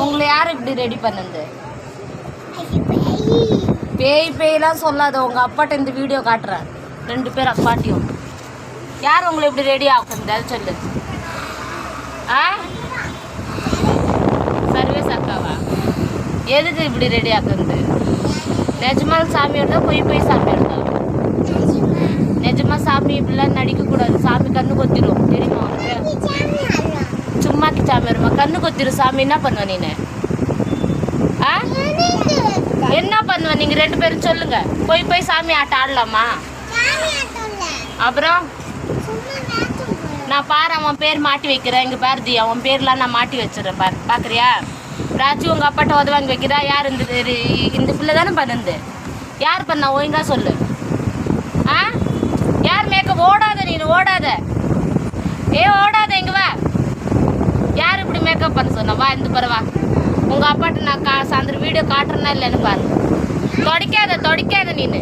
உங்களை யார் இப்படி ரெடி பண்ணது? பேய்லாம் சொல்லாத. உங்க அப்பாட்ட இந்த வீடியோ காட்டுறேன். 2 பேர் அப்பாட்டியும். யார் உங்களை இப்படி ரெடி ஆகுது சொல்லு. சர்வேஸ் அக்காவா? எதுக்கு இப்படி ரெடி ஆகுது? நிஜமா சாமி எடுத்தா போய் சாமி எடுத்தா? நிஜமா சாமி இப்படிலாம் நடிக்கக்கூடாது. சாமி கண்ணு கொத்திரும், தெரியுமா உனக்கு? சும்மாக்கு சாமி வருமா? கண்ணு கொத்திரும் சாமி. என்ன பண்ணுவ நீனு? என்ன பண்ணுவ நீங்க 2 பேரும் சொல்லுங்க. போய் சாமி ஆட்டம் ஆடலாமா? அப்புறம் நான் பாரு, அவன் பேர் மாட்டி வைக்கிறேன். இங்க பாருதி, அவன் பேர்லாம் நான் மாட்டி வச்சிடறேன். பாரு, பாக்குறியா? ராஜு உங்க அப்பாட்ட உதவாங்க வைக்கிறா. யார் இந்த பிள்ளை தானே பண்ணுது? யார் பண்ணா? ஒழுங்கா சொல்லு. யார் மேக்கப்? ஓடாத நீனு, ஓடாத. ஓடாத, இங்க வா. யார் இப்படி மேக்கப் பண்ண சொன்னா? வா, இந்த பரவா. உங்க அப்பாட்ட நான் சாயந்தரம் வீடியோ காட்டுறேன்னா இல்லைன்னு பாரு. தொடைக்காத நீனு.